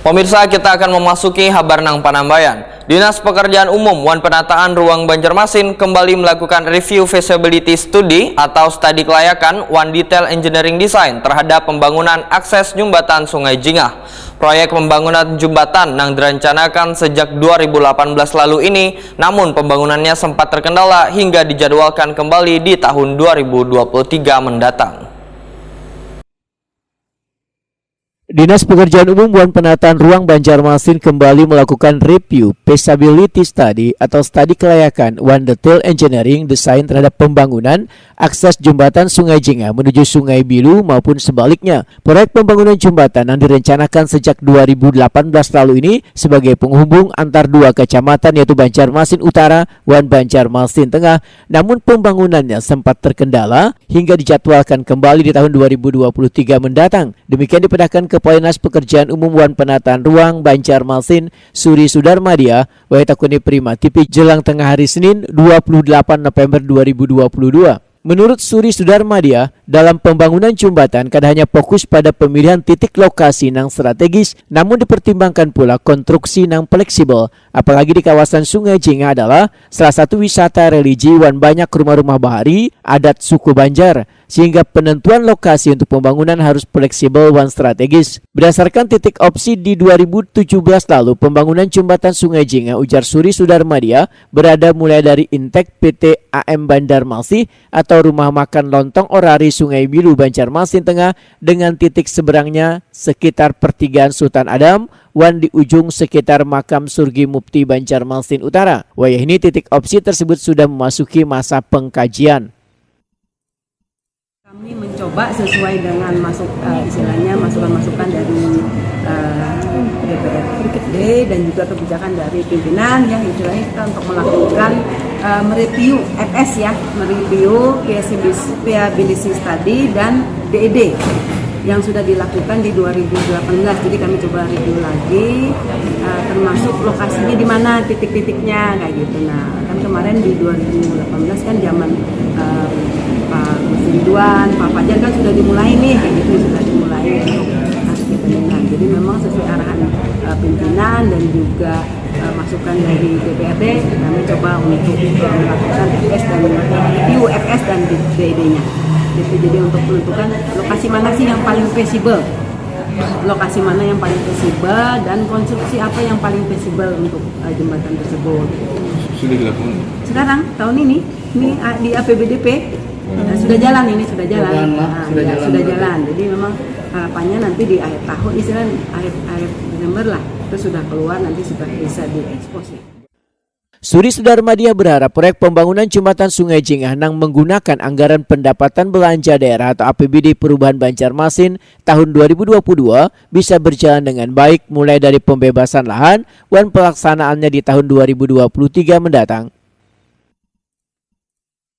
Pemirsa, kita akan memasuki Habarnang Panambayan. Dinas Pekerjaan Umum Wan Penataan Ruang Banjarmasin kembali melakukan review feasibility study atau studi kelayakan Wan Detail Engineering Design terhadap pembangunan akses jembatan Sungai Jingah. Proyek pembangunan jembatan yang direncanakan sejak 2018 lalu ini, namun pembangunannya sempat terkendala hingga dijadwalkan kembali di tahun 2023 mendatang. Dinas Pekerjaan Umum Wan Penataan Ruang Banjarmasin kembali melakukan review feasibility study atau studi kelayakan Wan Detail Engineering Design terhadap pembangunan akses jembatan Sungai Jingah menuju Sungai Bilu maupun sebaliknya. Proyek pembangunan jembatan yang direncanakan sejak 2018 lalu ini sebagai penghubung antar dua kecamatan yaitu Banjarmasin Utara, Wan Banjarmasin Tengah, namun pembangunannya sempat terkendala hingga dijadwalkan kembali di tahun 2023 mendatang. Demikian dipindahkan Kepala Dinas Pekerjaan Umum Wan Penataan Ruang Banjarmasin Suri Sudarmadia Waitakuni Prima TV jelang tengah hari Senin 28 November 2022. Menurut Suri Sudarmadia, dalam pembangunan jembatan kada hanya fokus pada pemilihan titik lokasi yang strategis, namun dipertimbangkan pula konstruksi yang fleksibel. Apalagi di kawasan Sungai Jingah adalah salah satu wisata religi wan banyak rumah-rumah bahari adat suku Banjar, sehingga penentuan lokasi untuk pembangunan harus fleksibel wan strategis. Berdasarkan titik opsi di 2017 lalu, pembangunan jembatan Sungai Jingah, ujar Suri Sudarmadia, berada mulai dari Intek PT AM Banjarmasin atau Rumah Makan Lontong Orari Sungai Bilu Banjarmasin Tengah dengan titik seberangnya sekitar pertigaan Sultan Adam wan di ujung sekitar makam Surgi Mufti Banjarmasin Utara. Wayah ini titik opsi tersebut sudah memasuki masa pengkajian. Kami mencoba sesuai dengan istilahnya masukan-masukan dari DPRD dan juga kebijakan dari pimpinan yang istilahnya kita untuk melakukan mereview FS mereview feasibility study dan DED yang sudah dilakukan di 2018. Jadi kami coba review lagi termasuk lokasinya di mana titik-titiknya kayak gitu. Nah, kan kemarin di 2018 kan zaman Pak Ridwan, Pak Fajar kan sudah dimulai nih kayak gitu, sudah dimulai untuk jadi memang sesuai arahan pimpinan dan juga masukan dari DPRD, kami coba untuk melakukan FS dan review FS dan DED-nya. Jadi untuk menentukan lokasi mana sih yang paling feasible, lokasi mana yang paling feasible dan konstruksi apa yang paling feasible untuk jembatan tersebut. Sudah dilakukan? Sekarang tahun ini di APBDP sudah jalan, sudah jalan. Jadi memang harapannya nanti di akhir tahun, istilahnya akhir Desember lah, itu sudah keluar, nanti sudah bisa diekspos ya. Suri Sudarmadia berharap proyek pembangunan jembatan Sungai Jingah yang menggunakan anggaran pendapatan belanja daerah atau APBD Perubahan Banjarmasin tahun 2022 bisa berjalan dengan baik mulai dari pembebasan lahan dan pelaksanaannya di tahun 2023 mendatang.